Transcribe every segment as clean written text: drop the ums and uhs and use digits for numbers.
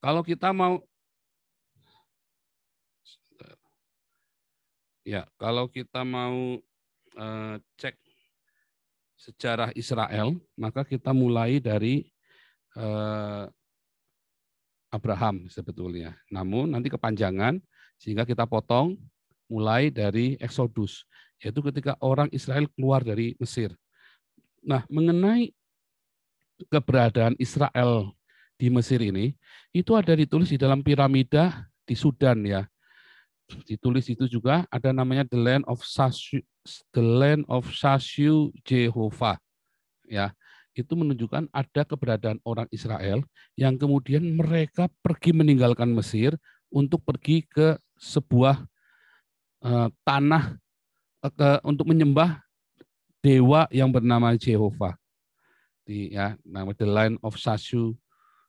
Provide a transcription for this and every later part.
kalau kita mau kalau kita mau cek sejarah Israel, maka kita mulai dari Abraham sebetulnya. Namun nanti kepanjangan sehingga kita potong mulai dari Exodus, yaitu ketika orang Israel keluar dari Mesir. Nah, mengenai keberadaan Israel di Mesir ini, itu ada ditulis di dalam piramida di Sudan ya. Ditulis itu juga ada namanya the land of Shashu Jehovah ya. Itu menunjukkan ada keberadaan orang Israel yang kemudian mereka pergi meninggalkan Mesir untuk pergi ke sebuah tanah untuk menyembah dewa yang bernama Jehovah. Nama the land of Shashu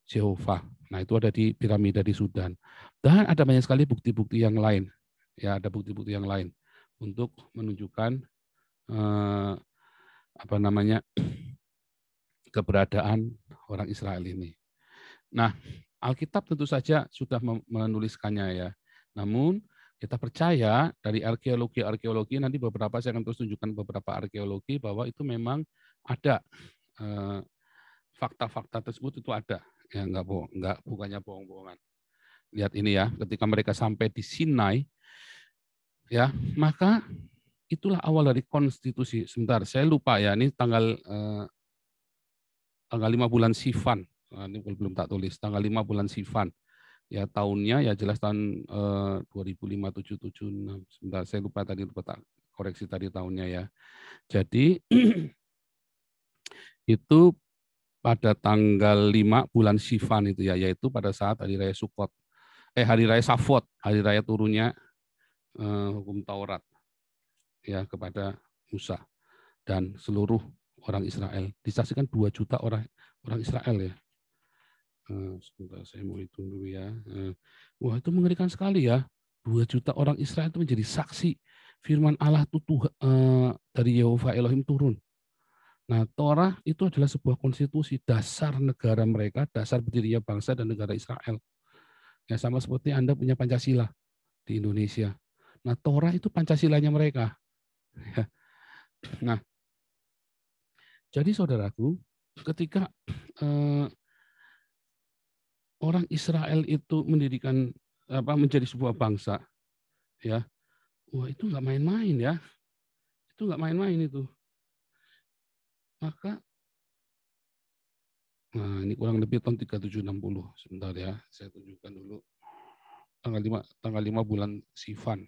Jehovah. Nah, itu ada di piramida di Sudan. Dan ada banyak sekali bukti-bukti yang lain. Ya, ada bukti-bukti yang lain untuk menunjukkan keberadaan orang Israel ini. Nah, Alkitab tentu saja sudah menuliskannya ya. Namun kita percaya dari arkeologi nanti beberapa saya akan terus tunjukkan beberapa arkeologi bahwa itu memang ada fakta-fakta tersebut itu ada. Ya bukannya bohong-bohongan. Lihat ini ya, ketika mereka sampai di Sinai ya, maka itulah awal dari konstitusi. Sebentar, saya lupa ya, ini tanggal 5 bulan Sivan. Nah, ini belum tak tulis, tanggal 5 bulan Sivan. Ya tahunnya ya jelas tahun 2005, 7, 7, 6. Sebentar, saya lupa tadi, lupa koreksi tadi tahunnya ya. Jadi itu pada tanggal 5 bulan Sivan itu ya, yaitu pada saat hari raya Sukot. Hari raya Safot, hari raya turunnya hukum Taurat ya kepada Musa dan seluruh orang Israel. Disaksikan 2 juta orang Israel ya. Sebentar saya mau hitung dulu ya. Wah, itu mengerikan sekali ya. 2 juta orang Israel itu menjadi saksi firman Allah itu dari Yehova Elohim turun. Nah, Torah itu adalah sebuah konstitusi dasar negara mereka, dasar berdirinya bangsa dan negara Israel. Ya, sama seperti Anda punya Pancasila di Indonesia. Nah, Torah itu Pancasilanya mereka. Ya. Nah, jadi saudaraku, ketika orang Israel itu menjadi sebuah bangsa, ya, wah itu nggak main-main ya, itu nggak main-main itu. Maka, nah ini kurang lebih tahun 3760. Sebentar ya, saya tunjukkan dulu tanggal 5 bulan Sivan.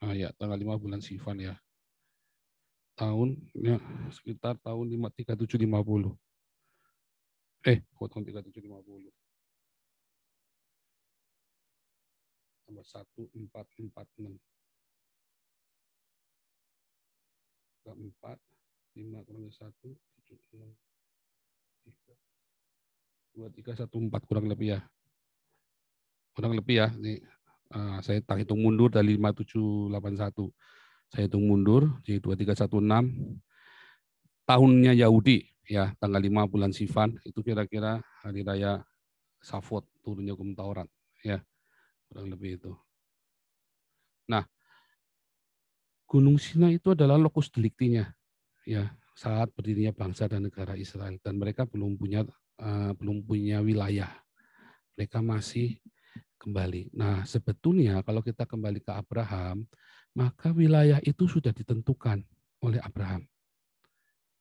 Nah ya, tanggal 5 bulan Sivan ya. Tahunnya sekitar tahun 3750. Kok tahun 3750? Tambah 1446. 4, 5 kurang 1, 7, 6, 3, 2, 3, 1, 4 kurang lebih ya. Kurang lebih ya. Ini, saya hitung mundur dari 5781. Saya hitung mundur di 2316. Tahunnya Yahudi ya, tanggal 5 bulan Sivan itu kira-kira hari raya Safot, turunnya hukum Taurat ya. Kurang lebih itu. Nah, Gunung Sinai itu adalah lokus deliktinya ya, saat berdirinya bangsa dan negara Israel, dan mereka belum punya wilayah. Mereka masih kembali. Nah, sebetulnya kalau kita kembali ke Abraham, maka wilayah itu sudah ditentukan oleh Abraham.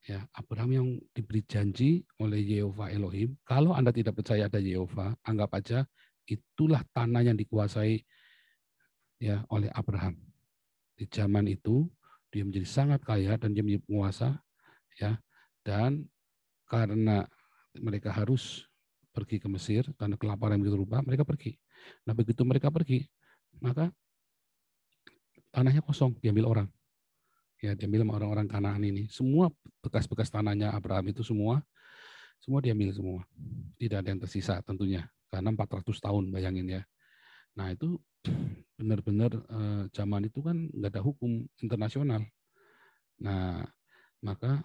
Ya, Abraham yang diberi janji oleh Yehova Elohim. Kalau Anda tidak percaya ada Yehova, anggap aja itulah tanah yang dikuasai ya oleh Abraham. Di zaman itu dia menjadi sangat kaya dan dia menjadi penguasa ya. Dan karena mereka harus pergi ke Mesir karena kelaparan begitu rupa, mereka pergi. Nah, begitu mereka pergi, maka tanahnya kosong, diambil orang. Ya, diambil sama orang-orang Kanaan ini. Semua bekas-bekas tanahnya Abraham itu semua diambil semua. Tidak ada yang tersisa tentunya. Karena 400 tahun, bayangin ya. Nah, itu benar-benar zaman itu kan nggak ada hukum internasional. Nah, maka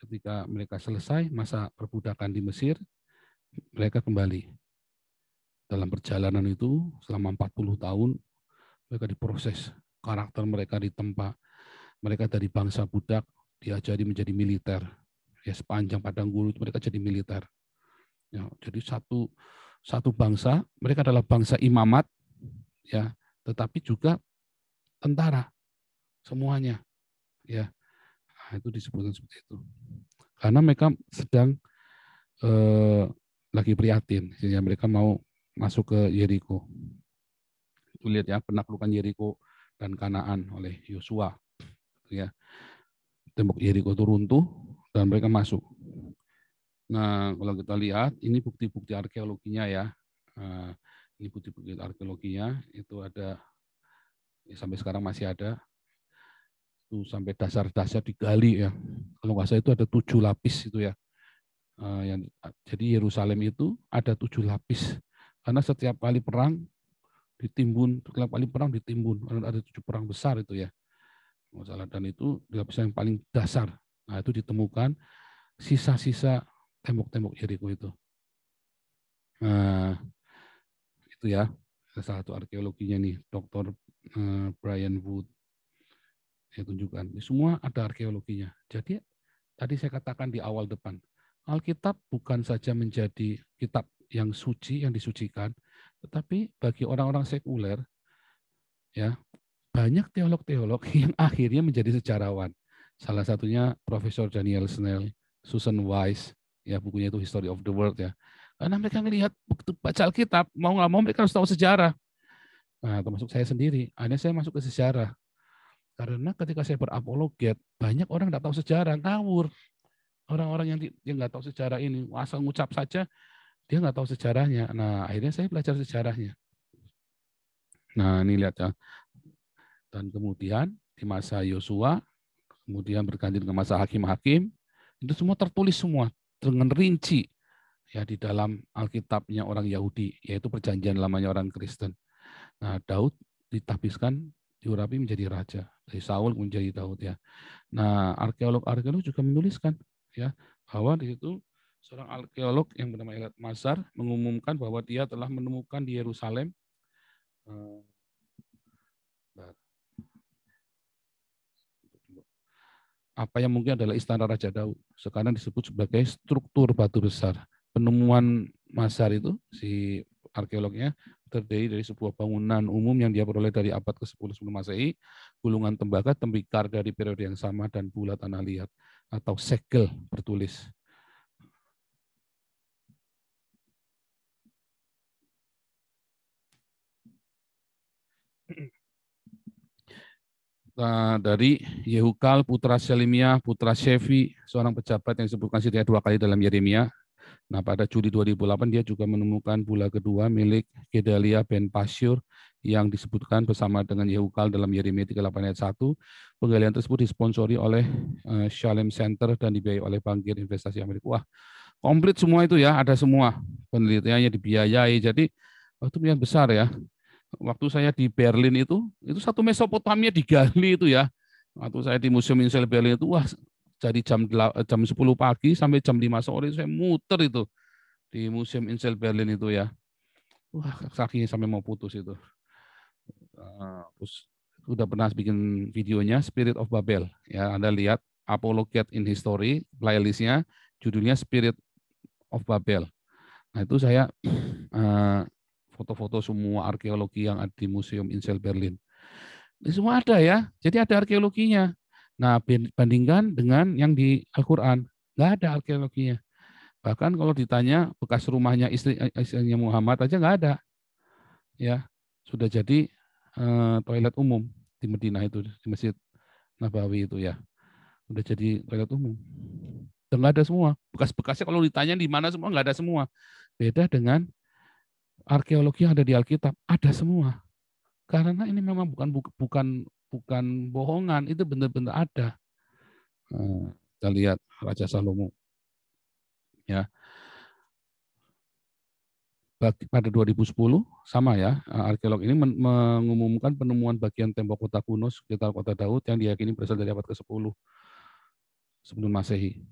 ketika mereka selesai masa perbudakan di Mesir, mereka kembali. dalam perjalanan itu selama 40 tahun mereka diproses, karakter mereka ditempa, mereka dari bangsa budak diajari menjadi militer. Ya, sepanjang padang gurun mereka jadi militer. Ya, jadi satu bangsa, mereka adalah bangsa imamat, ya, tetapi juga tentara semuanya, ya. Nah, itu disebutkan seperti itu. Karena mereka sedang lagi prihatin, sehingga mereka mau masuk ke Yeriko. Itu lihat ya, penaklukan Yeriko dan Kanaan oleh Yosua, ya. Tembok Yeriko itu runtuh dan mereka masuk. Nah, kalau kita lihat, ini bukti-bukti arkeologinya ya. Ini bukti-bukti arkeologinya, itu ada, ya sampai sekarang masih ada, itu sampai dasar-dasar digali ya. Kalau nggak salah itu ada 7 lapis itu ya. Jadi Yerusalem itu ada 7 lapis. Karena setiap kali perang ditimbun, ada 7 perang besar itu ya. Masalah, dan itu di lapis yang paling dasar. Nah, itu ditemukan sisa-sisa tembok-tembok Yeriko itu. Nah, itu ya, salah satu arkeologinya nih, Dr. Brian Wood. Saya tunjukkan. Ini semua ada arkeologinya. Jadi tadi saya katakan di awal depan, Alkitab bukan saja menjadi kitab yang suci, yang disucikan, tetapi bagi orang-orang sekuler, ya banyak teolog-teolog yang akhirnya menjadi sejarawan. Salah satunya Profesor Daniel Snell, Susan Weiss, ya bukunya itu History of the World ya. Karena mereka melihat begitu baca Alkitab, mau nggak mau mereka harus tahu sejarah. Nah, termasuk saya sendiri. Akhirnya saya masuk ke sejarah. Karena ketika saya berapologet, banyak orang nggak tahu sejarah, ngawur. Orang-orang yang nggak tahu sejarah ini, asal ngucap saja, dia nggak tahu sejarahnya. Nah, akhirnya saya belajar sejarahnya. Nah, ini lihat ya. Dan kemudian di masa Yosua, kemudian berganti ke masa hakim-hakim, itu semua tertulis semua dengan rinci ya di dalam Alkitabnya orang Yahudi, yaitu perjanjian lamanya orang Kristen. Nah, Daud ditahbiskan, diurapi menjadi raja. Dari Saul menjadi Daud ya. Nah, arkeolog juga menuliskan ya bahwa di situ seorang arkeolog yang bernama Elat Mazar mengumumkan bahwa dia telah menemukan di Yerusalem apa yang mungkin adalah istana Raja Daud. Sekarang disebut sebagai struktur batu besar. Penemuan Mazar itu, si arkeolognya, terdiri dari sebuah bangunan umum yang dia peroleh dari abad ke-10 sebelum Masehi, gulungan tembaga, tembikar dari periode yang sama, dan bulat tanah liat atau segel bertulis. Dari Yehukal, putra Selimiah, putra Shefi, seorang pejabat yang disebutkan setidaknya 2 kali dalam Yeremia. Nah, pada Juli 2008 dia juga menemukan bula kedua milik Gedalia ben Pasyur yang disebutkan bersama dengan Yehukal dalam Yeremia 38 ayat 1. Penggalian tersebut disponsori oleh Shalem Center dan dibiayai oleh Bankir Investasi Amerika. Wah, komplit semua itu ya, ada semua. Penelitiannya dibiayai. Jadi itu yang besar ya. Waktu saya di Berlin itu satu Mesopotamia digali itu ya. Waktu saya di Museum Insel Berlin itu, wah, dari jam 10 pagi sampai jam 5 sore saya muter itu di Museum Insel Berlin itu ya. Wah, kakinya sampai mau putus itu. Terus udah pernah bikin videonya Spirit of Babel ya. Anda lihat Apologet in History playlistnya, judulnya Spirit of Babel. Nah, itu saya foto-foto semua arkeologi yang ada di Museum Insel Berlin. Ini semua ada ya, jadi ada arkeologinya. Nah, bandingkan dengan yang di Al-Quran, nggak ada arkeologinya. Bahkan kalau ditanya bekas rumahnya istrinya Muhammad aja nggak ada. Ya, sudah jadi toilet umum di Madinah itu, di Masjid Nabawi itu ya. Udah jadi toilet umum. Udah nggak ada semua. Bekas-bekasnya kalau ditanya di mana semua, nggak ada semua. Beda dengan arkeologi yang ada di Alkitab, ada semua. Karena ini memang bukan bohongan, itu benar-benar ada. Kita lihat Raja Salomo. Ya. Pada 2010 sama ya, arkeolog ini mengumumkan penemuan bagian tembok kota kuno sekitar kota Daud yang diyakini berasal dari abad ke-10 sebelum Masehi.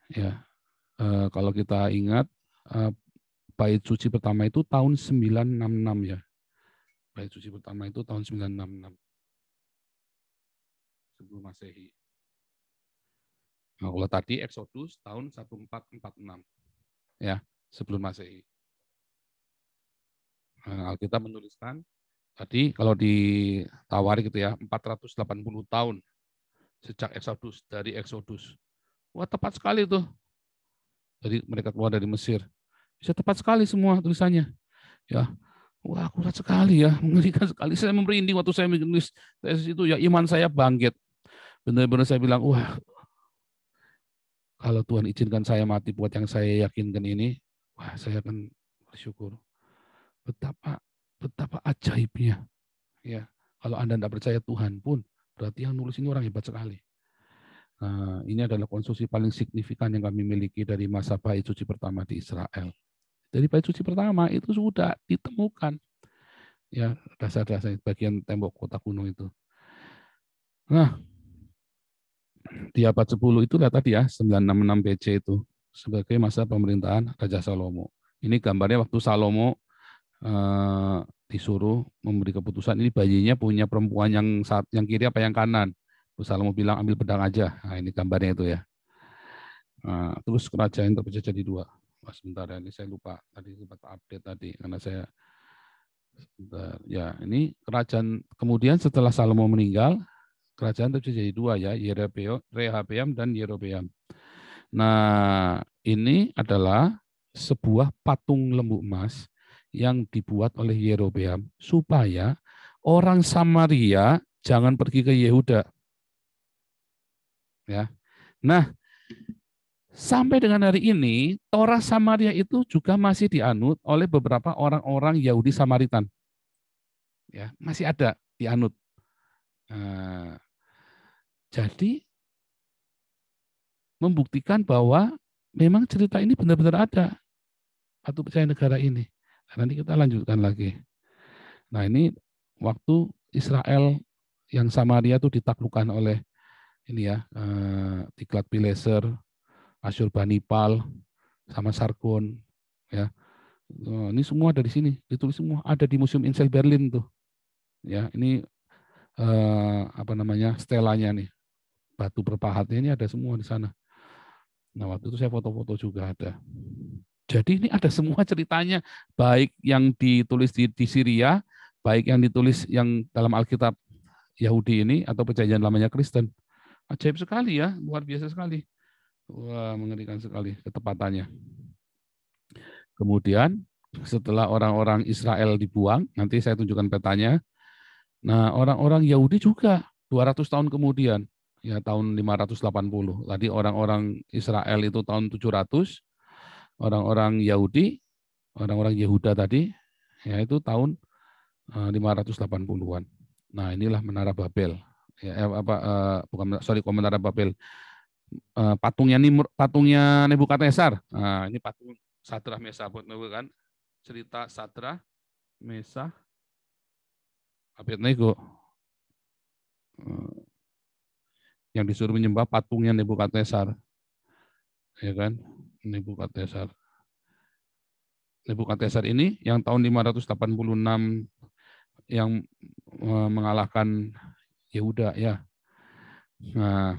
Ya. Kalau kita ingat bait suci pertama itu tahun 966 ya. Bait suci pertama itu tahun 966 sebelum Masehi. Nah, kalau tadi Exodus tahun 1446 ya, sebelum Masehi. Nah, Alkitab menuliskan tadi kalau ditawari gitu ya, 480 tahun sejak Exodus, dari Exodus. Wah, tepat sekali tuh. Jadi mereka keluar dari Mesir. Bisa tepat sekali semua tulisannya. Ya, wah akurat sekali ya, mengerikan sekali. Saya merinding waktu saya menulis tesis itu ya, iman saya bangkit. Benar-benar saya bilang, wah kalau Tuhan izinkan saya mati buat yang saya yakinkan ini, wah saya akan bersyukur. Betapa betapa ajaibnya. Ya, kalau Anda tidak percaya Tuhan pun, berarti yang nulis ini orang hebat sekali. Nah, ini adalah konstruksi paling signifikan yang kami miliki dari masa bait suci pertama di Israel. Dari bait suci pertama itu sudah ditemukan ya dasar-dasar bagian tembok kota kuno itu. Nah, di abad 10 itulah tadi ya 966 BC itu sebagai masa pemerintahan Raja Salomo. Ini gambarnya waktu Salomo disuruh memberi keputusan, ini bayinya punya perempuan yang kiri apa yang kanan. Terus Salomo bilang ambil pedang aja. Nah, ini gambarnya itu ya. Nah, terus kerajaan terpecah jadi dua. Wah, sebentar ya, ini saya lupa tadi sempat update tadi karena saya sebentar. Ya, ini kerajaan kemudian setelah Salomo meninggal, kerajaan terpecah jadi dua ya, Rehabeam dan Yerobeam. Nah, ini adalah sebuah patung lembu emas yang dibuat oleh Yerobeam supaya orang Samaria jangan pergi ke Yehuda. Ya. Nah, sampai dengan hari ini Torah Samaria itu juga masih dianut oleh beberapa orang-orang Yahudi Samaritan. Ya, masih ada dianut. Nah, jadi membuktikan bahwa memang cerita ini benar-benar ada. Batu percaya negara ini. Nah, nanti kita lanjutkan lagi. Nah, ini waktu Israel yang Samaria itu ditaklukkan oleh ini ya, Tiglat-Pileser, Asyurbanipal, sama Sargon ya. Ini semua ada di sini, ditulis semua, ada di Museum Insel Berlin tuh. Ya, ini apa namanya? Stelanya nih. Batu berpahatnya ini ada semua di sana. Nah, waktu itu saya foto-foto juga ada. Jadi ini ada semua ceritanya, baik yang ditulis di Syria, baik yang ditulis yang dalam Alkitab Yahudi ini atau perjanjian lamanya Kristen. Ajaib sekali ya, luar biasa sekali. Wah, mengerikan sekali ketepatannya. Kemudian setelah orang-orang Israel dibuang, nanti saya tunjukkan petanya. Nah, orang-orang Yahudi juga 200 tahun kemudian, ya tahun 580. Tadi orang-orang Israel itu tahun 700, orang-orang Yahudi, orang-orang Yehuda tadi, ya itu tahun 580-an. Nah, inilah Menara Babel. Ya, bukan Menara Babel. Patungnya Nebukadnezar. Nah, ini patung Sadrah Mesah Abednego kan. Cerita Sadrah Mesah Abednego. Yang disuruh menyembah patungnya Nebukadnezar. Ya kan? Nebukadnezar. Nebukadnezar ini yang tahun 586 yang mengalahkan Yehuda ya. Nah,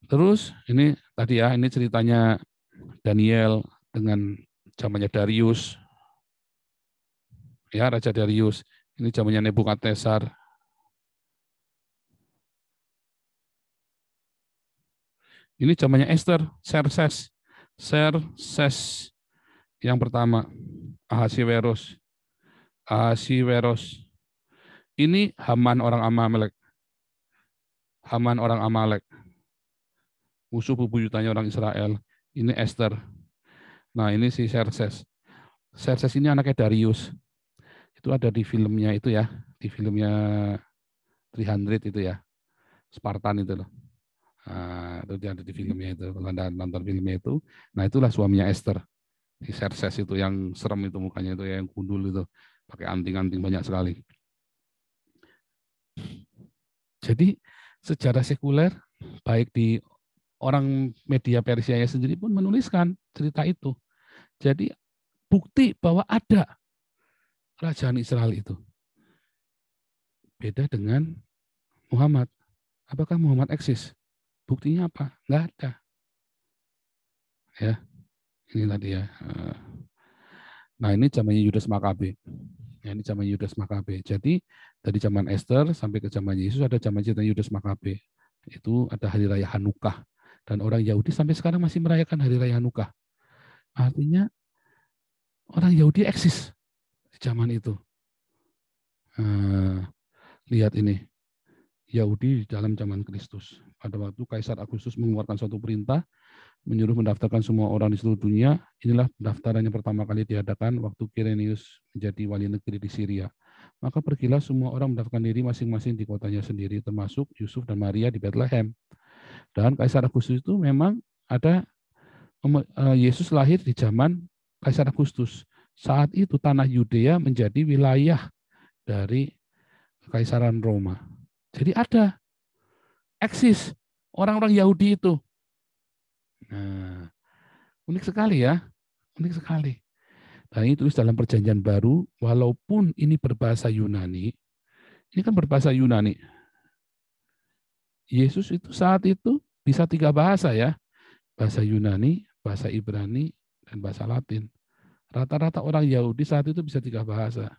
terus ini tadi ya, ini ceritanya Daniel dengan zamannya Darius. Ya, Raja Darius. Ini zamannya Nebukadnezar. Ini zamannya Esther, Xerxes yang pertama, Ahasiweros. Ini Haman orang Amalek. Haman orang Amalek. Musuh bebuyutannya orang Israel. Ini Esther. Nah, ini si Xerxes. Xerxes ini anaknya Darius. Itu ada di filmnya itu ya, di filmnya 300 itu ya, Spartan itu loh. Nah, itu dia ada di filmnya itu, kalau Anda nonton filmnya itu. Nah, itulah suaminya Esther. Si Xerxes itu yang serem itu mukanya itu, yang gundul itu, pakai anting-anting banyak sekali. Jadi sejarah sekuler, baik di orang media Persia sendiri pun menuliskan cerita itu. Jadi bukti bahwa ada kerajaan Israel itu. Beda dengan Muhammad. Apakah Muhammad eksis? Buktinya apa? Nggak ada. Ya, ini tadi ya. Nah, ini zamannya Yudas Makabe. Ya, ini zaman Yudas Makabe. Jadi dari zaman Esther sampai ke zaman Yesus ada zaman cerita Yudas Makabe. Itu ada hari raya Hanukkah. Dan orang Yahudi sampai sekarang masih merayakan hari raya Hanukkah. Artinya orang Yahudi eksis di zaman itu. Lihat ini, Yahudi dalam zaman Kristus. Pada waktu Kaisar Agustus mengeluarkan suatu perintah, menyuruh mendaftarkan semua orang di seluruh dunia. Inilah pendaftaran yang pertama kali diadakan waktu Quirinius menjadi wali negeri di Syria. Maka pergilah semua orang mendaftarkan diri masing-masing di kotanya sendiri, termasuk Yusuf dan Maria di Bethlehem. Dan Kaisar Agustus itu memang ada, Yesus lahir di zaman Kaisar Agustus. Saat itu tanah Yudea menjadi wilayah dari Kekaisaran Roma. Jadi ada, eksis orang-orang Yahudi itu. Nah, unik sekali ya, unik sekali. Nah, ini tulis dalam Perjanjian Baru, walaupun ini berbahasa Yunani, ini kan berbahasa Yunani. Yesus itu saat itu bisa 3 bahasa ya, bahasa Yunani, bahasa Ibrani, dan bahasa Latin. Rata-rata orang Yahudi saat itu bisa 3 bahasa.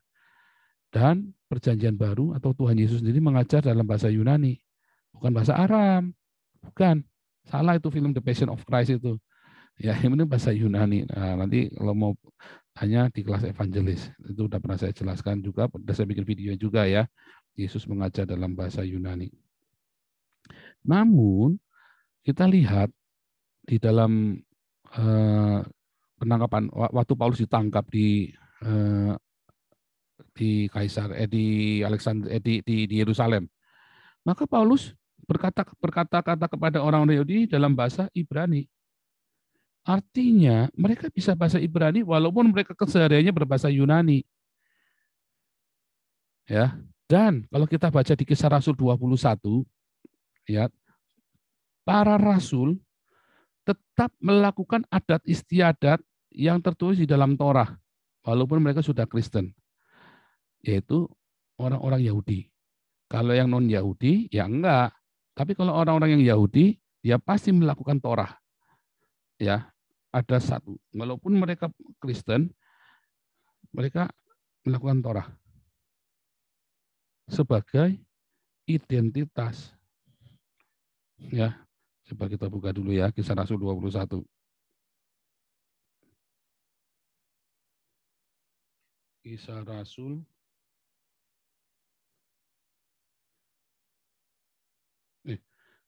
Dan Perjanjian Baru atau Tuhan Yesus sendiri mengajar dalam bahasa Yunani, bukan bahasa Aram, bukan. Salah itu film The Passion of Christ itu. Ya, ini bahasa Yunani. Nah, nanti kalau mau tanya di kelas evangelis, itu udah pernah saya jelaskan juga, udah saya bikin video juga ya. Yesus mengajar dalam bahasa Yunani. Namun, kita lihat di dalam penangkapan, waktu Paulus ditangkap di di Alexander, di Yerusalem, maka Paulus berkata-kata kepada orang-orang Yahudi dalam bahasa Ibrani. Artinya mereka bisa bahasa Ibrani walaupun mereka kesehariannya berbahasa Yunani. Ya. Dan kalau kita baca di Kisah Rasul 21, ya, para rasul tetap melakukan adat istiadat yang tertulis di dalam Torah walaupun mereka sudah Kristen. Yaitu orang-orang Yahudi. Kalau yang non-Yahudi ya enggak. Tapi kalau orang-orang yang Yahudi dia pasti melakukan Torah. Ya, ada satu. Walaupun mereka Kristen, mereka melakukan Torah sebagai identitas. Ya, coba kita buka dulu ya Kisah Rasul 21. Kisah Rasul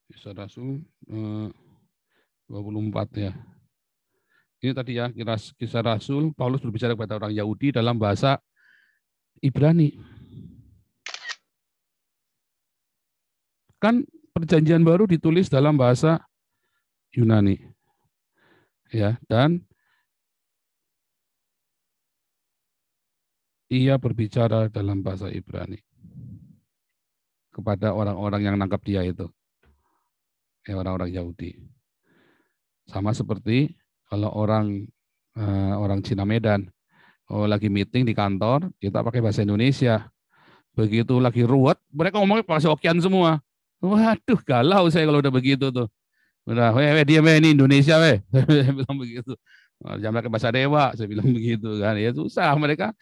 Kisah Rasul 24 ya. Ini tadi ya, Kisah Rasul, Paulus berbicara kepada orang Yahudi dalam bahasa Ibrani. Kan Perjanjian Baru ditulis dalam bahasa Yunani. Ya, dan ia berbicara dalam bahasa Ibrani kepada orang-orang yang nangkap dia itu. Ya, orang-orang Yahudi. Sama seperti kalau orang Cina Medan lagi meeting di kantor, kita pakai bahasa Indonesia. Begitu lagi ruwet, mereka ngomongnya bahasa Hokkien semua. Waduh, galau saya kalau udah begitu tuh. Udah, weh diam ini Indonesia weh. Saya bilang begitu. Jangan pakai bahasa Dewa, saya bilang begitu kan. Ya susah mereka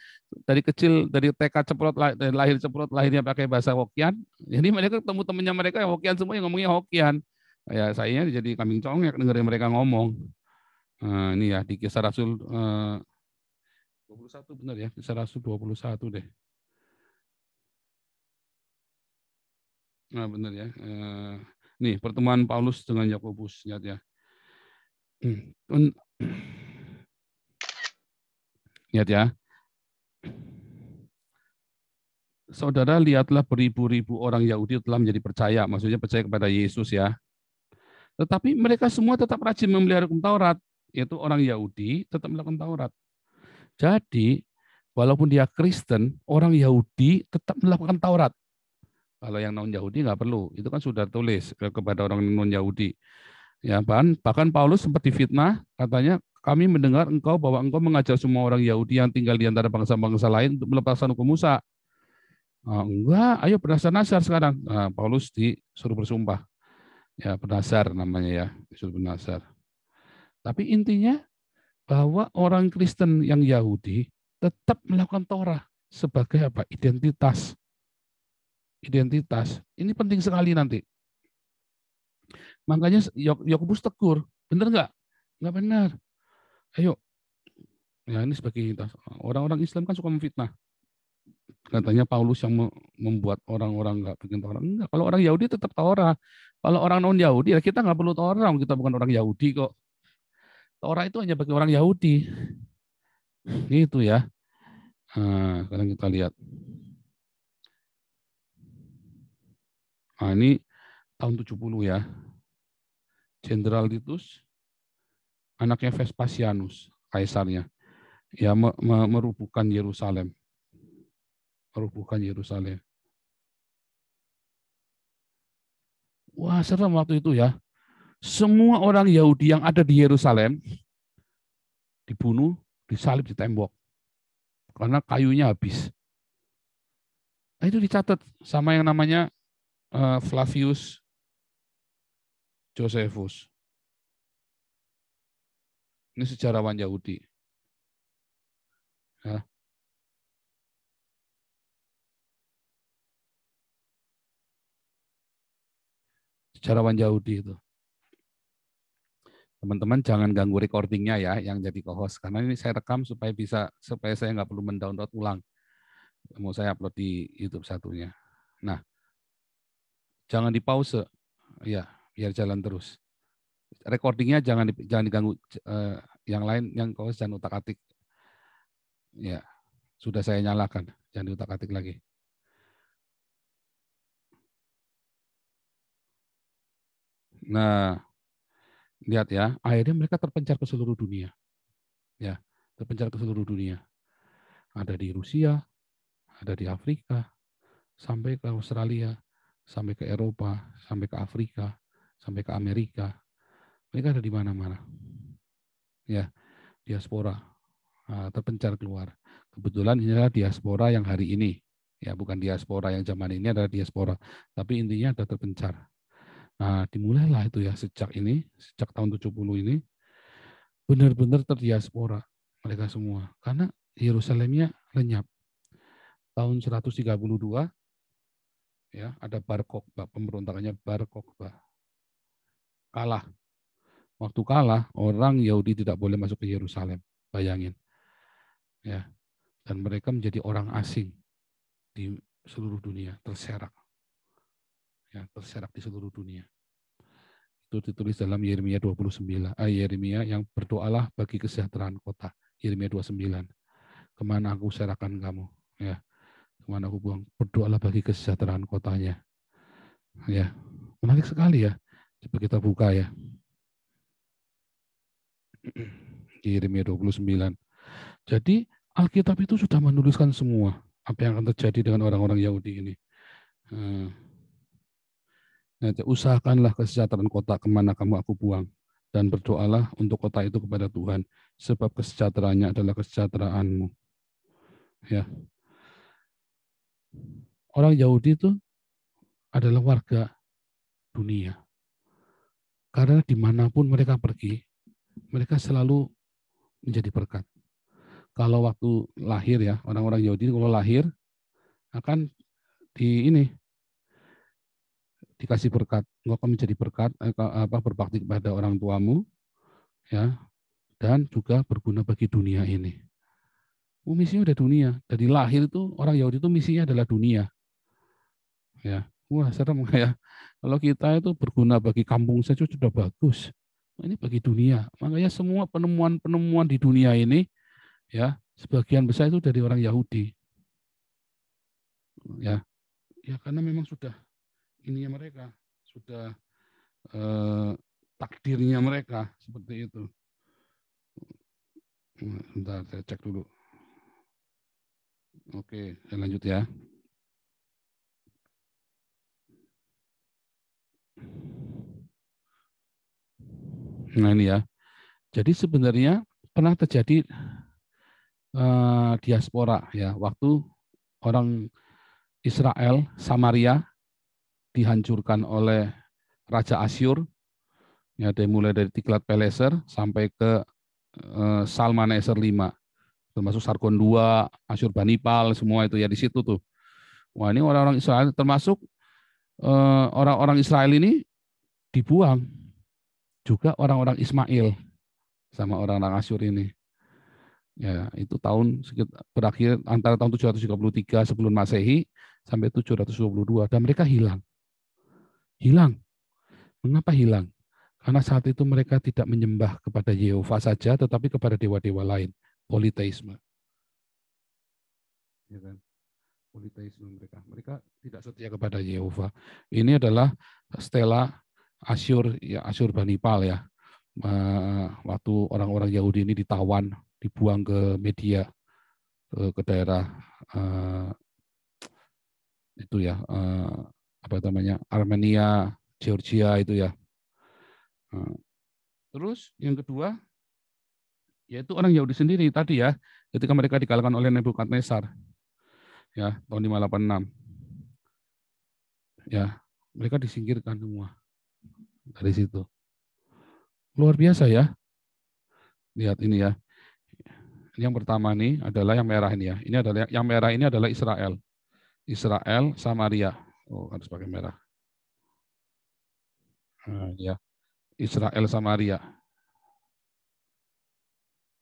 dari kecil, dari TK ceprot, lahir ceprot, lahirnya pakai bahasa Hokkien. Jadi mereka ketemu temannya mereka yang Hokkien semua yang ngomongnya Hokkien. Ya sayanya jadi kambing congek dengerin mereka ngomong. Ini ya di Kisah Rasul 21 benar ya, Kisah Rasul 21 deh. Nah benar ya. Nih pertemuan Paulus dengan Yakobus, lihat ya. Lihat ya. Saudara, lihatlah beribu-ribu orang Yahudi telah menjadi percaya, maksudnya percaya kepada Yesus ya. Tetapi mereka semua tetap rajin memelihara hukum Taurat, yaitu orang Yahudi tetap melakukan Taurat. Jadi, walaupun dia Kristen, orang Yahudi tetap melakukan Taurat. Kalau yang non-Yahudi nggak perlu, itu kan sudah tulis kepada orang non-Yahudi. Ya, bahkan Paulus sempat difitnah, katanya kami mendengar bahwa engkau mengajar semua orang Yahudi yang tinggal di antara bangsa-bangsa lain untuk melepaskan hukum Musa. Enggak, ayo bernasar-nasar sekarang. Paulus disuruh bersumpah. Ya, bernasar namanya ya, disuruh bernasar. Tapi intinya bahwa orang Kristen yang Yahudi tetap melakukan Torah sebagai apa? Identitas. Identitas. Ini penting sekali nanti. Makanya Yakobus tegur, benar nggak? Nggak benar. Ayo, ya ini sebagai identitas. Orang-orang Islam kan suka memfitnah. Katanya Paulus yang membuat orang-orang nggak bikin Torah. Enggak, kalau orang Yahudi tetap Torah. Kalau orang non Yahudi ya kita nggak perlu Torah, kita bukan orang Yahudi kok. Torah itu hanya bagi orang Yahudi. Gitu ya. Sekarang kita lihat. Nah, ini tahun 70 ya. Jenderal Titus, anaknya Vespasianus, kaisarnya, ya merubuhkan Yerusalem. Merubuhkan Yerusalem. Wah, serem waktu itu ya. Semua orang Yahudi yang ada di Yerusalem dibunuh, disalib di tembok. Karena kayunya habis. Nah, itu dicatat sama yang namanya Flavius Josephus. Ini sejarawan Yahudi. Ya. Sejarawan Yahudi itu. Teman-teman jangan ganggu recordingnya ya, yang jadi co-host. Karena ini saya rekam supaya saya nggak perlu mendownload ulang. Mau saya upload di YouTube satunya. Nah, jangan di pause, ya, biar jalan terus. Recordingnya jangan diganggu. Yang lain, yang co-host jangan utak-atik. Ya, sudah saya nyalakan, jangan diutak-atik lagi. Nah, lihat ya, akhirnya mereka terpencar ke seluruh dunia. Ya, terpencar ke seluruh dunia. Ada di Rusia, ada di Afrika, sampai ke Australia, sampai ke Eropa, sampai ke Afrika, sampai ke Amerika. Mereka ada di mana-mana. Ya, diaspora terpencar keluar. Kebetulan ini adalah diaspora yang hari ini. Ya, bukan diaspora yang zaman ini, adalah diaspora. Tapi intinya ada terpencar. Nah, dimulailah itu ya sejak tahun 70 ini, benar-benar terdiaspora mereka semua. Karena Yerusalemnya lenyap. Tahun 132 ya ada Bar Kokhba, pemberontakannya Bar Kokhba. Kalah. Waktu kalah, orang Yahudi tidak boleh masuk ke Yerusalem. Bayangin. Ya. Dan mereka menjadi orang asing di seluruh dunia, terserak. Ya, terserak di seluruh dunia. Itu ditulis dalam Yeremia 29. Yeremia yang berdoalah bagi kesejahteraan kota. Yeremia 29. Kemana aku serahkan kamu? Ya. Kemana aku buang? Berdoalah bagi kesejahteraan kotanya. Ya. Menarik sekali ya. Coba kita buka ya. Yeremia 29. Jadi Alkitab itu sudah menuliskan semua apa yang akan terjadi dengan orang-orang Yahudi ini. Nah, usahakanlah kesejahteraan kota kemana kamu aku buang, dan berdoalah untuk kota itu kepada Tuhan, sebab kesejahteraannya adalah kesejahteraanmu. Ya, orang Yahudi itu adalah warga dunia, karena dimanapun mereka pergi, mereka selalu menjadi berkat. Kalau waktu lahir ya, orang-orang Yahudi kalau lahir akan dikasih berkat, engkau akan menjadi berkat, berbakti kepada orang tuamu, ya, dan juga berguna bagi dunia ini. Misinya udah dunia. Dari lahir itu orang Yahudi itu misinya adalah dunia. Ya, wah serem ya. Kalau kita itu berguna bagi kampung saja sudah bagus. Ini bagi dunia. Makanya semua penemuan-penemuan di dunia ini, ya, sebagian besar itu dari orang Yahudi. Ya, ya karena memang sudah ininya mereka, sudah takdirnya mereka seperti itu. Bentar, saya cek dulu. Oke, saya lanjut ya. Nah ini ya. Jadi sebenarnya pernah terjadi diaspora ya, waktu orang Israel Samaria dihancurkan oleh Raja Asyur, ya, mulai dari Tiglat-Pileser sampai ke Salmaneser V, termasuk Sargon II, Asyurbanipal, semua itu ya di situ tuh. Wah, ini orang-orang Israel, termasuk orang-orang Israel ini dibuang juga orang-orang Ismail sama orang-orang Asyur ini. Ya, itu berakhir antara tahun 733 sebelum Masehi sampai 722, dan mereka hilang. Hilang. Mengapa hilang? Karena saat itu mereka tidak menyembah kepada Yehova saja, tetapi kepada dewa-dewa lain. Politeisme. Ya kan? Politeisme mereka. Mereka tidak setia kepada Yehova. Ini adalah stela Asyur, ya, Asyurbanipal ya. Waktu orang-orang Yahudi ini ditawan, dibuang ke Media, ke daerah itu ya, apa namanya, Armenia, Georgia itu ya. Terus yang kedua, yaitu orang Yahudi sendiri tadi ya, ketika mereka dikalahkan oleh Nebukadnezar, ya, tahun 586, ya, mereka disingkirkan semua dari situ. Luar biasa ya. Lihat ini ya. Yang pertama nih adalah yang merah ini ya. Ini adalah yang merah ini adalah Israel. Israel, Samaria. Oh, harus pakai merah. Nah, ya. Israel, Samaria.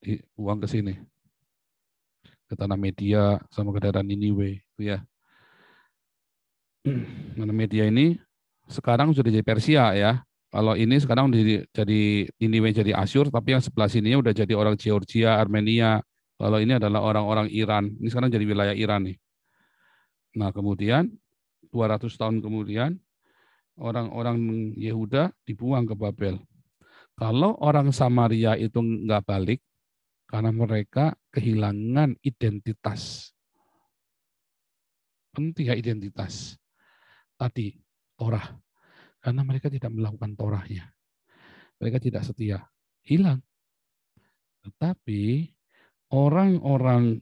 Dibuang ke sini. Ke tanah Media sama ke daerah Niniwe. Itu ya. Tanah Media ini sekarang sudah jadi Persia ya. Kalau ini sekarang jadi Niniwe jadi Asyur, tapi yang sebelah sini udah jadi orang Georgia, Armenia. Kalau ini adalah orang-orang Iran. Ini sekarang jadi wilayah Iran nih. Nah, kemudian 200 tahun kemudian orang-orang Yehuda dibuang ke Babel. Kalau orang Samaria itu nggak balik, karena mereka kehilangan identitas. Penting ya identitas. Tadi, Torah. Karena mereka tidak melakukan Torahnya. Mereka tidak setia. Hilang. Tetapi orang-orang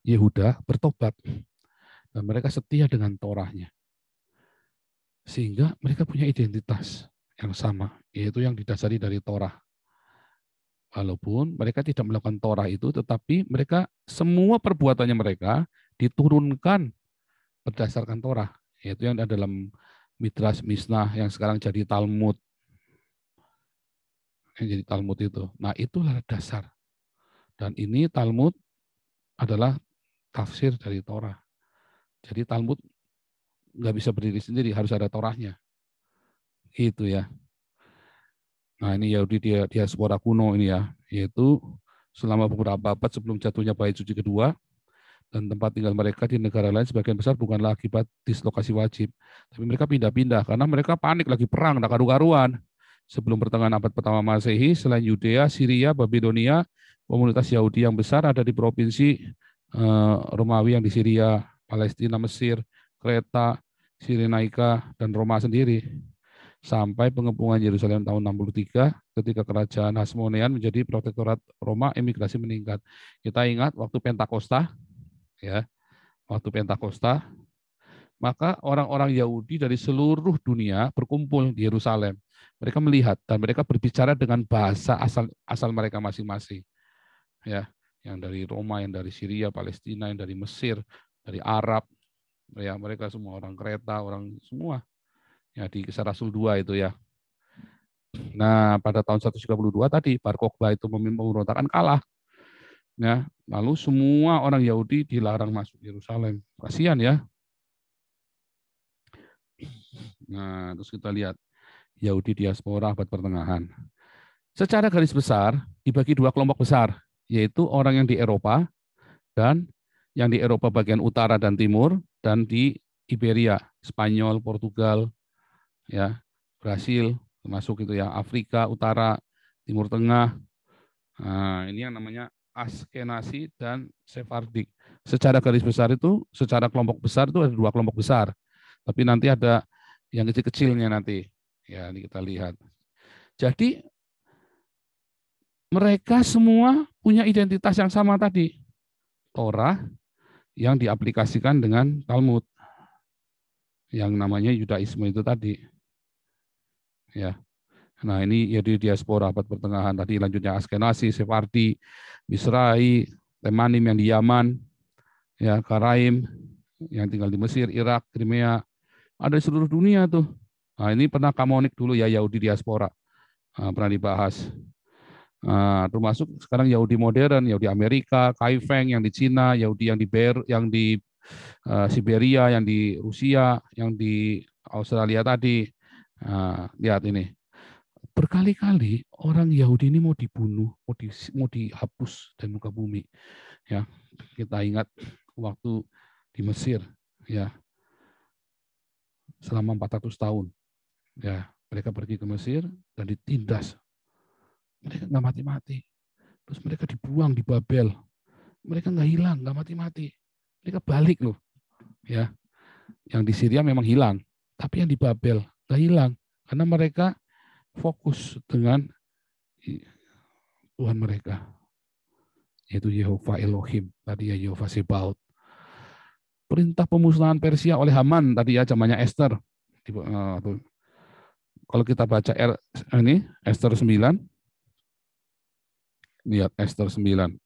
Yehuda bertobat. Dan mereka setia dengan Torahnya. Sehingga mereka punya identitas yang sama, yaitu yang didasari dari Torah. Walaupun mereka tidak melakukan Torah itu, tetapi mereka semua perbuatannya mereka diturunkan berdasarkan Torah, yaitu yang ada dalam Midrash Mishnah yang sekarang jadi Talmud. Yang jadi Talmud itu. Nah, itulah dasar. Dan ini Talmud adalah tafsir dari Torah. Jadi Talmud nggak bisa berdiri sendiri, harus ada Torahnya. Gitu ya. Nah, ini Yahudi diaspora kuno ini ya, yaitu selama beberapa abad sebelum jatuhnya Bait Suci kedua, dan tempat tinggal mereka di negara lain sebagian besar bukanlah akibat dislokasi wajib, tapi mereka pindah-pindah karena mereka panik lagi perang, tak karu-karuan. Sebelum pertengahan abad pertama Masehi, selain Yudea, Syria, Babilonia, komunitas Yahudi yang besar ada di provinsi Romawi yang di Syria, Palestina, Mesir, Kreta, Sirenaika, dan Roma sendiri. Sampai pengepungan Yerusalem tahun 63 ketika kerajaan Hasmonean menjadi protektorat Roma, emigrasi meningkat. Kita ingat waktu Pentakosta, ya, waktu Pentakosta, maka orang-orang Yahudi dari seluruh dunia berkumpul di Yerusalem. Mereka melihat dan mereka berbicara dengan bahasa asal mereka masing-masing, ya, yang dari Roma, yang dari Syria, Palestina, yang dari Mesir, dari Arab, ya, mereka semua orang Kreta, orang semua. Ya, di Kisah Rasul 2 itu ya. Nah, pada tahun 132 tadi Bar Kokhba itu memimpin pemberontakan kalah. Ya, lalu semua orang Yahudi dilarang masuk Yerusalem. Kasihan ya. Nah, terus kita lihat Yahudi diaspora abad pertengahan. Secara garis besar dibagi dua kelompok besar, yaitu orang yang di Eropa dan yang di Eropa bagian utara dan timur, dan di Iberia, Spanyol, Portugal, ya, Brasil, termasuk itu ya, Afrika Utara, Timur Tengah. Nah, ini yang namanya Askenazi dan Sephardik. Secara garis besar itu, secara kelompok besar itu ada dua kelompok besar. Tapi nanti ada yang kecil-kecilnya nanti. Ya, ini kita lihat. Jadi Mereka semua punya identitas yang sama tadi. Torah yang diaplikasikan dengan Talmud. Yang namanya Yudaisme itu tadi. Ya. Nah, ini ya di diaspora abad pertengahan. Tadi lanjutnya Askenazi, Sefardi, Misrai, Temanim yang di Yaman, ya, Karaim yang tinggal di Mesir, Irak, Crimea, ada di seluruh dunia tuh. Nah, ini pernah Kamonik dulu ya, Yahudi diaspora. Nah, pernah dibahas. Nah, termasuk sekarang Yahudi modern, Yahudi Amerika, Kaifeng yang di Cina, Yahudi yang di Siberia, yang di Rusia, yang di Australia tadi. Nah, lihat ini. Berkali-kali orang Yahudi ini mau dibunuh, mau dihapus dari muka bumi. Ya, kita ingat waktu di Mesir, ya, selama 400 tahun. Ya, mereka pergi ke Mesir dan ditindas. Mereka nggak mati-mati. Terus mereka dibuang di Babel. Mereka nggak hilang, nggak mati-mati. Mereka balik loh. Ya, yang di Syria memang hilang, tapi yang di Babel nggak hilang karena mereka fokus dengan Tuhan mereka, yaitu Yehova Elohim, tadi ya Yehova Sebaot. Perintah pemusnahan Persia oleh Haman tadi ya, zamannya Esther. Kalau kita baca ini Esther 9, lihat Esther 9.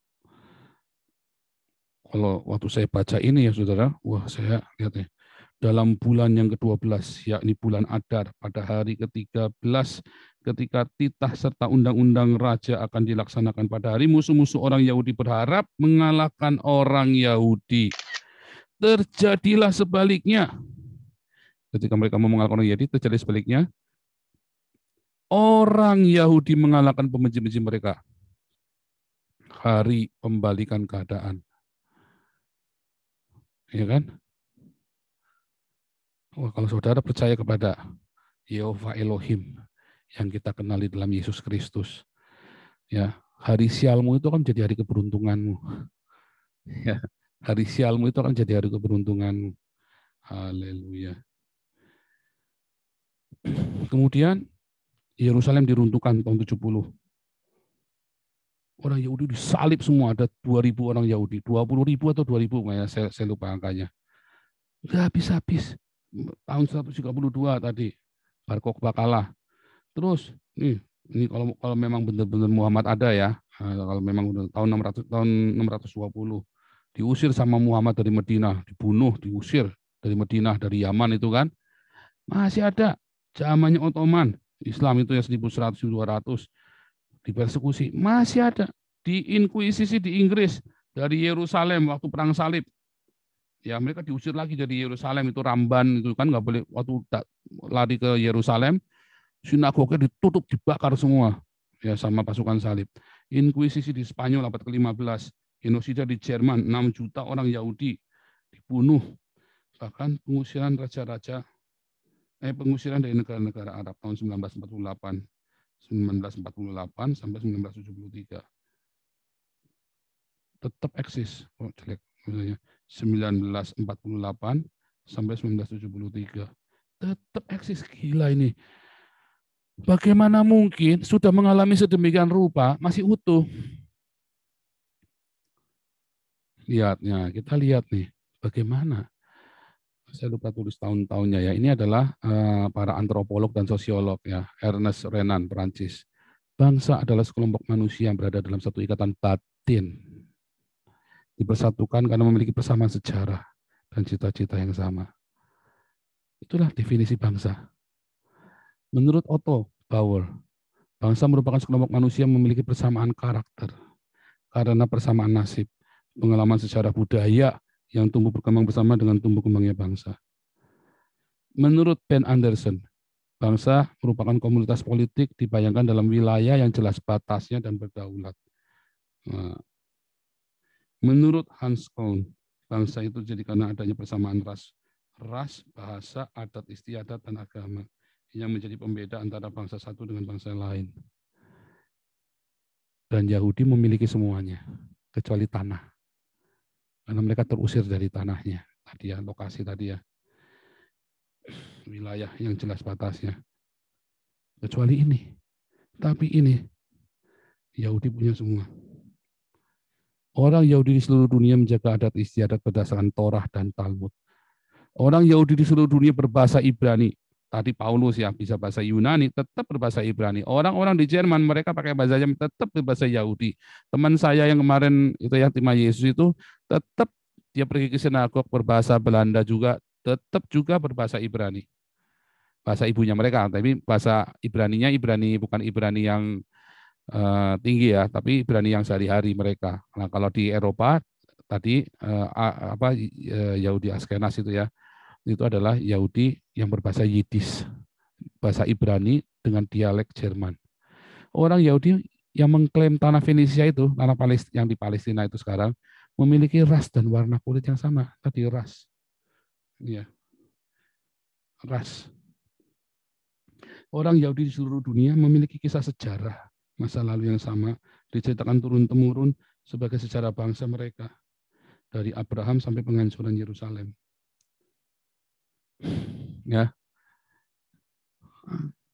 Kalau waktu saya baca ini ya saudara, wah saya lihat nih. Dalam bulan yang ke-12, yakni bulan Adar, pada hari ke-13, ketika titah serta undang-undang raja akan dilaksanakan pada hari, musuh-musuh orang Yahudi berharap mengalahkan orang Yahudi. Terjadilah sebaliknya. Ketika mereka mau mengalahkan orang Yahudi, terjadi sebaliknya. Orang Yahudi mengalahkan pembenci-benci mereka. Hari pembalikan keadaan. Ya kan? Wah, kalau saudara percaya kepada Yehova Elohim yang kita kenali dalam Yesus Kristus, ya, hari sialmu itu akan menjadi hari keberuntunganmu. Ya, hari sialmu itu akan jadi hari keberuntunganmu. Haleluya. Kemudian Yerusalem diruntuhkan tahun 70. Orang Yahudi disalib semua, ada 2.000 orang Yahudi, 20.000 atau 2.000, saya lupa angkanya. Nggak habis-habis. Tahun 132 tadi, Bar Kokhba kalah. Terus, ini kalau memang benar-benar Muhammad ada ya, kalau memang tahun 620, diusir sama Muhammad dari Madinah, dibunuh, diusir dari Madinah, dari Yaman itu kan, masih ada zamannya Ottoman, Islam itu ya 1100-1200, dipersekusi, masih ada di inkuisisi di Inggris, dari Yerusalem waktu perang salib, ya mereka diusir lagi dari Yerusalem, itu Ramban itu kan nggak boleh, waktu lari ke Yerusalem, sinagognya ditutup, dibakar semua ya sama pasukan salib. Inkuisisi di Spanyol abad ke-15, genosida di Jerman, 6 juta orang Yahudi dibunuh, bahkan pengusiran dari negara-negara Arab tahun 1948 sampai 1973. Tetap eksis. Oh, jelek. 1948 sampai 1973. Tetap eksis. Gila ini. Bagaimana mungkin sudah mengalami sedemikian rupa masih utuh? Lihatnya, kita lihat nih bagaimana. Saya lupa tulis tahun-tahunnya ya. Ini adalah para antropolog dan sosiolog ya, Ernest Renan, Perancis. Bangsa adalah sekelompok manusia yang berada dalam satu ikatan batin, dipersatukan karena memiliki persamaan sejarah dan cita-cita yang sama. Itulah definisi bangsa. Menurut Otto Bauer, bangsa merupakan sekelompok manusia yang memiliki persamaan karakter karena persamaan nasib, pengalaman sejarah budaya yang tumbuh berkembang bersama dengan tumbuh kembangnya bangsa. Menurut Ben Anderson, bangsa merupakan komunitas politik dibayangkan dalam wilayah yang jelas batasnya dan berdaulat. Nah, menurut Hans Kohn, bangsa itu jadi karena adanya persamaan ras, bahasa, adat istiadat, dan agama yang menjadi pembeda antara bangsa satu dengan bangsa lain. Dan Yahudi memiliki semuanya, kecuali tanah. Karena mereka terusir dari tanahnya. Tadi ya, lokasi tadi ya. Wilayah yang jelas batasnya. Kecuali ini. Tapi ini, Yahudi punya semua. Orang Yahudi di seluruh dunia menjaga adat istiadat berdasarkan Torah dan Talmud. Orang Yahudi di seluruh dunia berbahasa Ibrani. Tadi Paulus ya bisa bahasa Yunani, tetap berbahasa Ibrani. Orang-orang di Jerman mereka pakai bahasa Jerman, tetap berbahasa Yahudi. Teman saya yang kemarin itu yang terima Yesus itu tetap dia pergi ke sinagog berbahasa Belanda juga, tetap juga berbahasa Ibrani. Bahasa ibunya mereka, tapi bahasa Ibraninya Ibrani bukan Ibrani yang tinggi ya, tapi Ibrani yang sehari-hari mereka. Nah, kalau di Eropa tadi Yahudi Askenas itu adalah Yahudi yang berbahasa Yiddish, bahasa Ibrani dengan dialek Jerman. Orang Yahudi yang mengklaim tanah Fenisia itu, tanah Palestina yang di Palestina itu sekarang memiliki ras dan warna kulit yang sama. Tadi ras, ya, ras. Orang Yahudi di seluruh dunia memiliki kisah sejarah masa lalu yang sama, diceritakan turun-temurun sebagai sejarah bangsa mereka dari Abraham sampai penghancuran Yerusalem. Ya,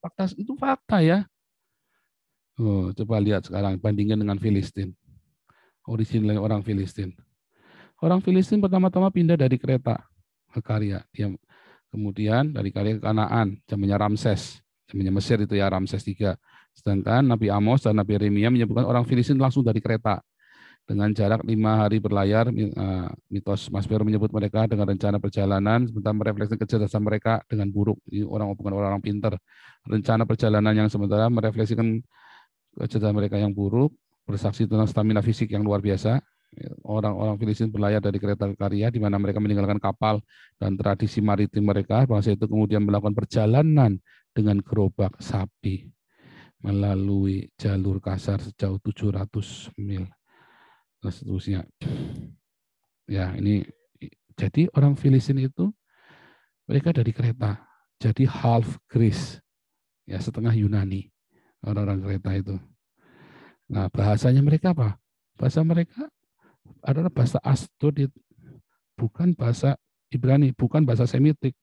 fakta itu fakta ya. Oh, coba lihat sekarang bandingkan dengan Filistin. Original orang Filistin. Orang Filistin pertama-tama pindah dari Kreta ke Karya. Dia kemudian dari Karya ke Kanaan, zamannya Ramses, zamannya Mesir itu ya Ramses III. Sedangkan Nabi Amos dan Nabi Yeremia menyebutkan orang Filistin langsung dari Kreta. Dengan jarak 5 hari berlayar, mitos Maspero menyebut mereka dengan rencana perjalanan, sementara merefleksikan kecerdasan mereka dengan buruk. Ini orang bukan orang pintar. Rencana perjalanan yang sementara merefleksikan kecerdasan mereka yang buruk, bersaksi tentang stamina fisik yang luar biasa. Orang-orang Filistin berlayar dari Kreta ke Karya, di mana mereka meninggalkan kapal dan tradisi maritim mereka. Bangsa itu kemudian melakukan perjalanan dengan gerobak sapi melalui jalur kasar sejauh 700 mil. Dan seterusnya. Ya, ini jadi orang Filistin itu mereka dari Kreta. Jadi half Greece. Ya, setengah Yunani. Orang-orang Kreta itu. Nah, bahasanya mereka apa? Bahasa mereka adalah bahasa Asdodit, bukan bahasa Ibrani, bukan bahasa Semitik.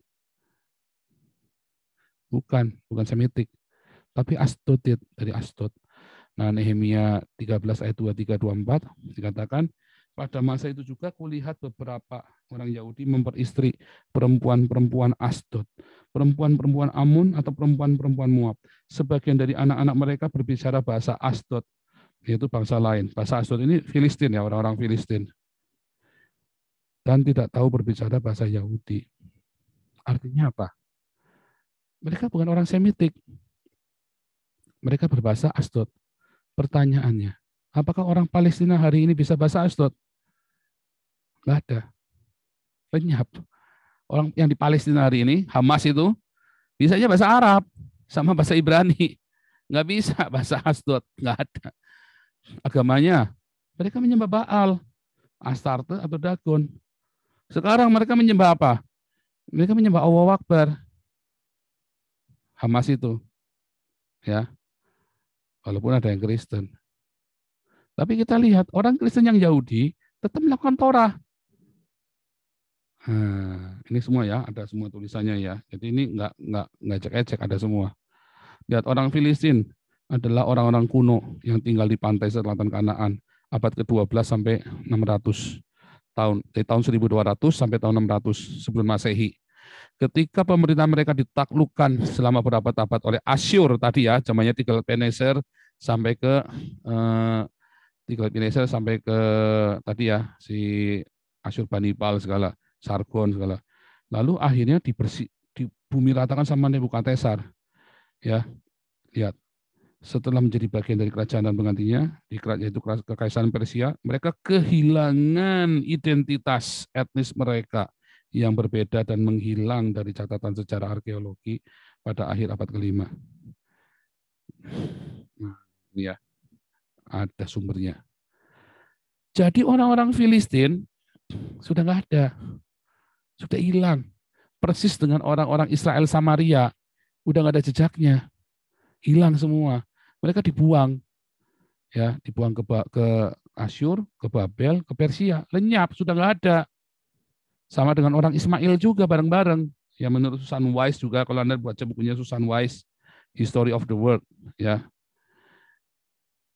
Bukan Semitik, tapi Asdodit dari Asdod. Nah, Nehemia 13 ayat 23-24 dikatakan, pada masa itu juga kulihat beberapa orang Yahudi memperistri perempuan-perempuan Asdod, perempuan-perempuan Amun atau perempuan-perempuan Moab. Sebagian dari anak-anak mereka berbicara bahasa Asdod, yaitu bangsa lain. Bahasa Asdod ini Filistin ya, orang-orang Filistin. Dan tidak tahu berbicara bahasa Yahudi. Artinya apa? Mereka bukan orang Semitik. Mereka berbahasa Asdod. Pertanyaannya, apakah orang Palestina hari ini bisa bahasa Asdod? Nggak ada. Lenyap. Orang yang di Palestina hari ini, Hamas itu, bisanya bahasa Arab sama bahasa Ibrani. Nggak bisa bahasa Asdod. Nggak ada. Agamanya, mereka menyembah Baal, Astarte atau Dagon. Sekarang mereka menyembah apa? Mereka menyembah Allahu Akbar. Hamas itu. Ya. Walaupun ada yang Kristen. Tapi kita lihat orang Kristen yang Yahudi tetap melakukan Torah. Nah, ini semua ya, ada semua tulisannya ya. Jadi ini nggak cek-cek, ada semua. Lihat orang Filistin adalah orang-orang kuno yang tinggal di pantai selatan Kanaan abad ke-12 sampai 600 tahun. Dari tahun 1200 sampai tahun 600 sebelum Masehi. Ketika pemerintah mereka ditaklukkan selama berabad-abad oleh Asyur tadi ya, zamannya Tiglath-Pileser sampai ke tadi ya si Asyurbanipal segala, Sargon segala. Lalu akhirnya dibumi ratakan sama Nebukadnezar. Ya, lihat. Setelah menjadi bagian dari kerajaan dan penggantinya, yaitu kekaisaran Persia, mereka kehilangan identitas etnis mereka yang berbeda dan menghilang dari catatan sejarah arkeologi pada akhir abad ke-5. Nah, ini ya, ada sumbernya. Jadi orang-orang Filistin sudah nggak ada, sudah hilang. Persis dengan orang-orang Israel Samaria, udah nggak ada jejaknya, hilang semua. Mereka dibuang, ya, dibuang ke Asyur, ke Babel, ke Persia, lenyap, sudah nggak ada. Sama dengan orang Ismail juga bareng-bareng. Ya menurut Susan Wise juga, kalau Anda baca bukunya Susan Wise, History of the World, ya.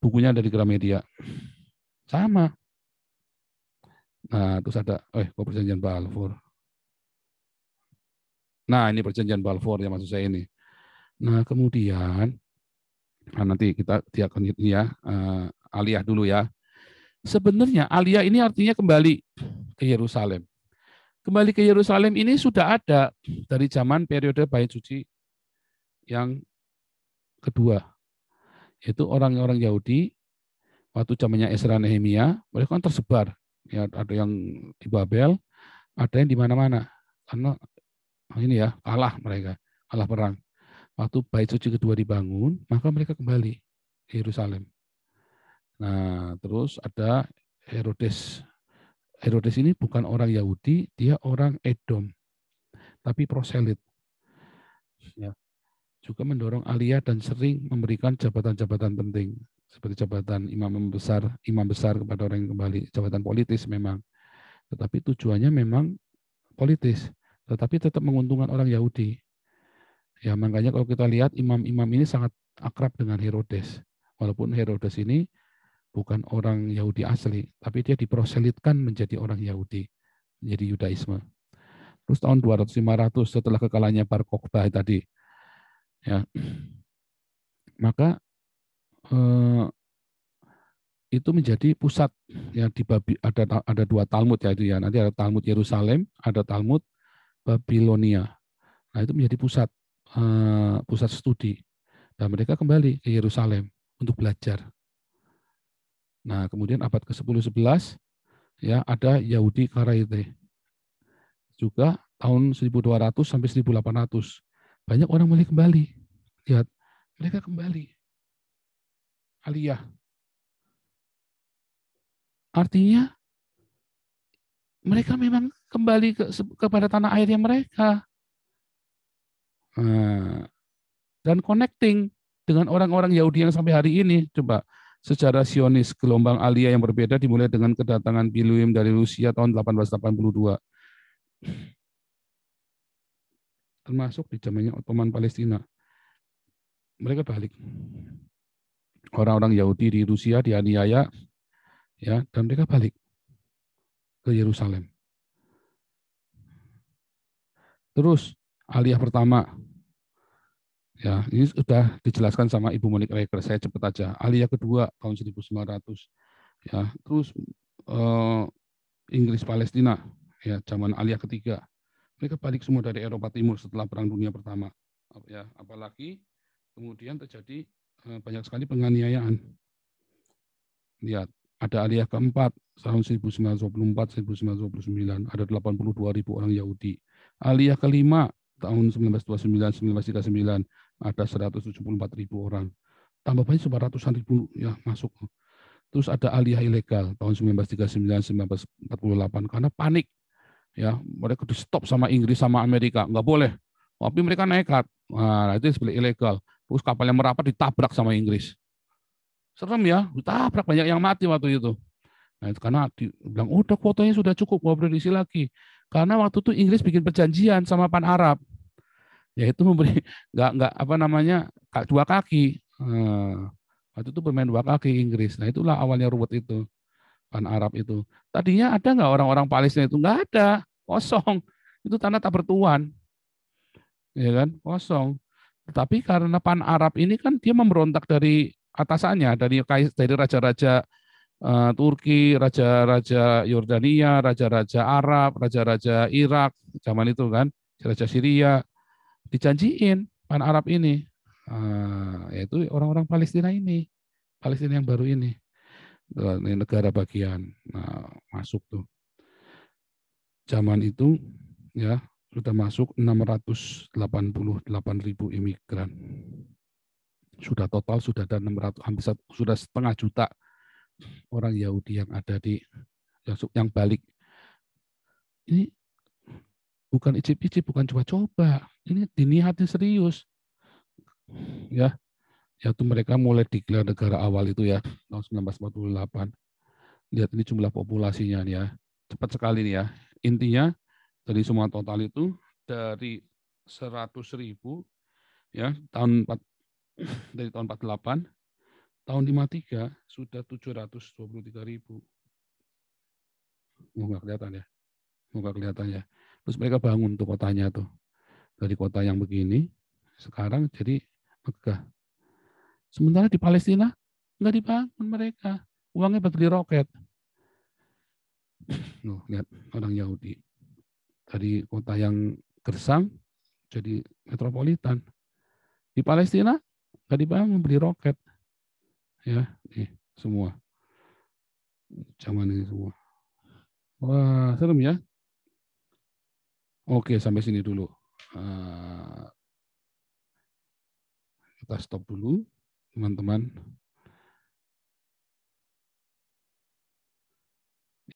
Bukunya ada di Gramedia. Sama. Nah, terus ada, perjanjian Balfour. Nah, ini perjanjian Balfour ya maksud saya ini. Nah, kemudian nanti kita akan ini ya, aliyah dulu ya. Sebenarnya aliyah ini artinya kembali ke Yerusalem. Kembali ke Yerusalem ini sudah ada dari zaman periode Bait Suci yang kedua. Yaitu orang-orang Yahudi waktu zamannya Ezra Nehemia, mereka kan tersebar. Ya, ada yang di Babel, ada yang di mana-mana. Karena ini ya, kalah perang. Waktu Bait Suci kedua dibangun, maka mereka kembali ke Yerusalem. Nah, terus ada Herodes. Herodes ini bukan orang Yahudi, dia orang Edom, tapi proselit. Ya, juga mendorong aliyah dan sering memberikan jabatan-jabatan penting seperti jabatan imam besar kepada orang yang kembali, jabatan politis memang. Tetapi tujuannya memang politis, tetapi tetap menguntungkan orang Yahudi. Ya, makanya kalau kita lihat imam-imam ini sangat akrab dengan Herodes. Walaupun Herodes ini bukan orang Yahudi asli, tapi dia diproselitkan menjadi orang Yahudi, menjadi Yudaisme. Terus tahun 200-500 setelah kekalahannya Bar Kokhba tadi, ya, maka itu menjadi pusat ya di ada dua Talmud ya itu ya. Nanti ada Talmud Yerusalem, ada Talmud Babilonia. Nah, itu menjadi pusat studi. Dan mereka kembali ke Yerusalem untuk belajar. Nah, kemudian abad ke-10-11 ya ada Yahudi Karaite. Juga tahun 1200 sampai 1800 banyak orang mulai kembali. Lihat, mereka kembali. Aliyah. Artinya mereka memang kembali kepada tanah airnya mereka. Dan connecting dengan orang-orang Yahudi yang sampai hari ini. Coba, secara Sionis, gelombang aliyah yang berbeda dimulai dengan kedatangan Biluim dari Rusia tahun 1882. Termasuk di zamannya Ottoman Palestina. Mereka balik. Orang-orang Yahudi di Rusia dianiaya, ya, dan mereka balik ke Yerusalem. Terus aliyah pertama, ya ini sudah dijelaskan sama Ibu Monique Reker, saya cepat aja. Aliyah kedua tahun 1900, ya. Terus Inggris Palestina, ya, zaman aliyah ketiga. Mereka balik semua dari Eropa Timur setelah Perang Dunia Pertama. Ya, apalagi kemudian terjadi banyak sekali penganiayaan. Lihat, ada aliyah keempat tahun 1924-1929, ada 82.000 orang Yahudi. Aliyah kelima tahun 1929-1939, ada 174.000 orang. Tambah banyak 900.000 ya masuk. Terus ada aliyah ilegal tahun 1939-1948 karena panik. Ya, mereka di stop sama Inggris sama Amerika, nggak boleh. Tapi mereka nekat. Nah, itu disebut ilegal. Terus kapal yang merapat ditabrak sama Inggris. Serem ya, ditabrak, banyak yang mati waktu itu. Nah, itu karena bilang udah kuotanya sudah cukup, mau prediksi lagi. Karena waktu itu Inggris bikin perjanjian sama Pan Arab, yaitu memberi nggak apa namanya dua kaki. Waktu itu bermain dua kaki Inggris. Nah, itulah awalnya ruwet itu. Pan Arab itu. Tadinya ada nggak orang-orang Palestina itu? Nggak ada, kosong. Itu tanah tak bertuan, ya kan, kosong. Tetapi karena Pan Arab ini kan dia memberontak dari atasannya, dari raja-raja Turki, raja-raja Yordania, raja-raja Arab, raja-raja Irak, zaman itu kan, raja Syria, dijanjiin Pan Arab ini, yaitu orang-orang Palestina ini, Palestina yang baru ini negara bagian. Nah, masuk tuh. Zaman itu ya sudah masuk 688.000 imigran. Sudah total sudah ada 600, hampir sudah setengah juta orang Yahudi yang ada di yang balik. Ini bukan icip-icip, bukan coba-coba. Ini diniatin serius. Ya, yaitu mereka mulai digelar negara awal itu ya tahun 1948. Lihat ini jumlah populasinya nih ya. Cepat sekali nih ya. Intinya dari semua total itu dari 100.000 ya dari tahun 48 Tahun 53 sudah 723.000. Nggak kelihatan ya? Nggak kelihatan ya. Terus mereka bangun tuh kotanya tuh. Dari kota yang begini, sekarang jadi megah. Sementara di Palestina nggak dibangun mereka. Uangnya buat beli roket. Loh, lihat orang Yahudi. Dari kota yang gersang jadi metropolitan. Di Palestina nggak dibangun beli roket. Ya, nih semua. Zaman ini semua. Wah, serem ya. Oke, sampai sini dulu. Kita stop dulu, teman-teman.